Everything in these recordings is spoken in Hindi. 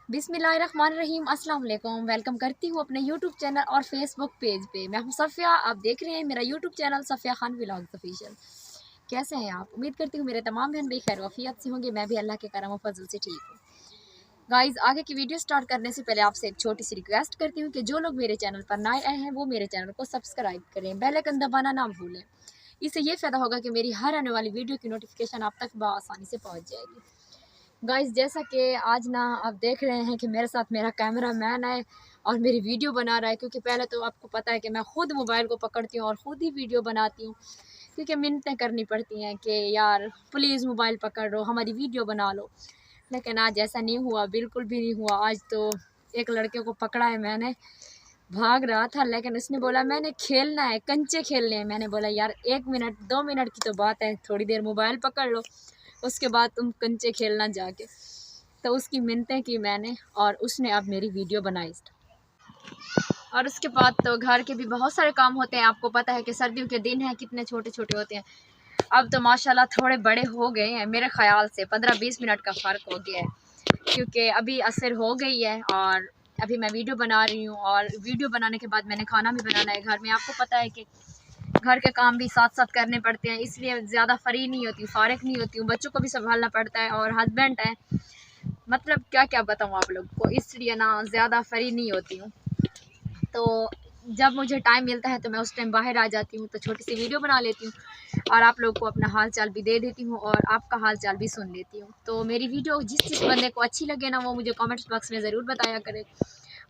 बिस्मिल्लाहिर्रहमानिर्रहीम, अस्सलाम वालेकुम। वेलकम करती हूँ अपने यूट्यूब चैनल और फेसबुक पेज पे। मैं हूँ सफ़िया, आप देख रहे हैं मेरा YouTube channel Safiya Khan vlogs official. कैसे हैं आप? उम्मीद करती हूँ मेरे तमाम बहन भाई खैर वफ़ियत से होंगे। मैं भी अल्लाह के करम और फजल से ठीक हूँ। गाइज़, आगे की वीडियो स्टार्ट करने से पहले आपसे एक छोटी सी रिक्वेस्ट करती हूँ कि जो लोग मेरे चैनल पर नए आए हैं वो मेरे चैनल को सब्सक्राइब करें, बेल आइकन दबाना ना भूलें। इससे ये फ़ायदा होगा कि मेरी हर आने वाली वीडियो की नोटिफिकेशन आप तक बआसानी से पहुँच जाएगी। गाइस, जैसा कि आज ना आप देख रहे हैं कि मेरे साथ मेरा कैमरा मैन है और मेरी वीडियो बना रहा है, क्योंकि पहले तो आपको पता है कि मैं ख़ुद मोबाइल को पकड़ती हूँ और ख़ुद ही वीडियो बनाती हूँ, क्योंकि मिन्नतें करनी पड़ती हैं कि यार प्लीज़ मोबाइल पकड़ लो, हमारी वीडियो बना लो। लेकिन आज ऐसा नहीं हुआ, बिल्कुल भी नहीं हुआ। आज तो एक लड़के को पकड़ा है मैंने, भाग रहा था लेकिन उसने बोला मैंने खेलना है, कंचे खेलने हैं। मैंने बोला यार 1 मिनट 2 मिनट की तो बात है, थोड़ी देर मोबाइल पकड़ लो, उसके बाद तुम कंचे खेलना जाके। तो उसकी मिन्नतें की मैंने और उसने अब मेरी वीडियो बनाई। और उसके बाद तो घर के भी बहुत सारे काम होते हैं। आपको पता है कि सर्दियों के दिन हैं, कितने छोटे छोटे होते हैं। अब तो माशाल्लाह थोड़े बड़े हो गए हैं, मेरे ख्याल से 15-20 मिनट का फ़र्क हो गया है, क्योंकि अभी असर हो गई है और अभी मैं वीडियो बना रही हूँ। और वीडियो बनाने के बाद मैंने खाना भी बनाना है घर में। आपको पता है कि घर के काम भी साथ साथ करने पड़ते हैं, इसलिए ज़्यादा फ्री नहीं होती, फारिग नहीं होती हूँ। बच्चों को भी संभालना पड़ता है और हस्बैंड है, मतलब क्या क्या बताऊँ आप लोग को, इसलिए ना ज़्यादा फ्री नहीं होती हूँ। तो जब मुझे टाइम मिलता है तो मैं उस टाइम बाहर आ जाती हूँ, तो छोटी सी वीडियो बना लेती हूँ और आप लोग को अपना हाल चाल भी दे देती हूँ और आपका हाल चाल भी सुन लेती हूँ। तो मेरी वीडियो जिस बंदे को अच्छी लगे ना, वो मुझे कमेंट्स बॉक्स में ज़रूर बताया करे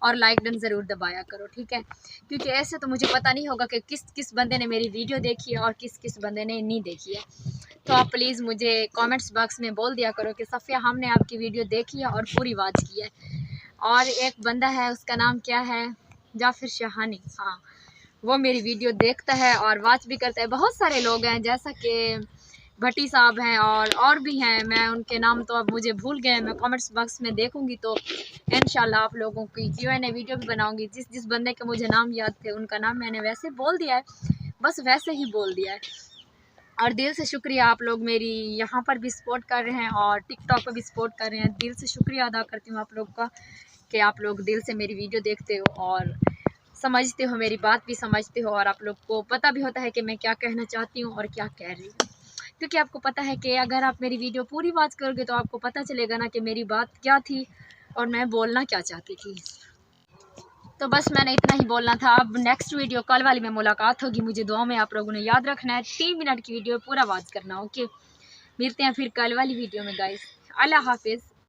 और लाइक डन ज़रूर दबाया करो, ठीक है? क्योंकि ऐसे तो मुझे पता नहीं होगा कि किस किस बंदे ने मेरी वीडियो देखी है और किस किस बंदे ने नहीं देखी है। तो आप प्लीज़ मुझे कमेंट्स बॉक्स में बोल दिया करो कि सफ़िया, हमने आपकी वीडियो देखी है और पूरी वॉच की है। और एक बंदा है, उसका नाम क्या है, जाफिर शाहानी, हाँ, वो मेरी वीडियो देखता है और वॉच भी करता है। बहुत सारे लोग हैं, जैसा कि भट्टी साहब हैं और भी हैं, मैं उनके नाम तो अब मुझे भूल गए। मैं कमेंट्स बॉक्स में देखूंगी तो इंशाल्लाह आप लोगों की Q&A वीडियो भी बनाऊंगी। जिस जिस बंदे के मुझे नाम याद थे उनका नाम मैंने वैसे बोल दिया है, बस वैसे ही बोल दिया है। और दिल से शुक्रिया, आप लोग मेरी यहाँ पर भी सपोर्ट कर रहे हैं और टिकटॉक पर भी सपोर्ट कर रहे हैं। दिल से शुक्रिया अदा करती हूँ आप लोग का कि आप लोग दिल से मेरी वीडियो देखते हो और समझते हो, मेरी बात भी समझते हो और आप लोग को पता भी होता है कि मैं क्या कहना चाहती हूँ और क्या कह रही हूँ। क्योंकि आपको पता है कि अगर आप मेरी वीडियो पूरी वॉच करोगे तो आपको पता चलेगा ना कि मेरी बात क्या थी और मैं बोलना क्या चाहती थी। तो बस मैंने इतना ही बोलना था। अब नेक्स्ट वीडियो कल वाली में मुलाकात होगी, मुझे दुआ में आप लोगों ने याद रखना है। 3 मिनट की वीडियो पूरा वॉच करना, ओके? मिलते हैं फिर कल वाली वीडियो में गाइस। अल्लाह हाफिज़।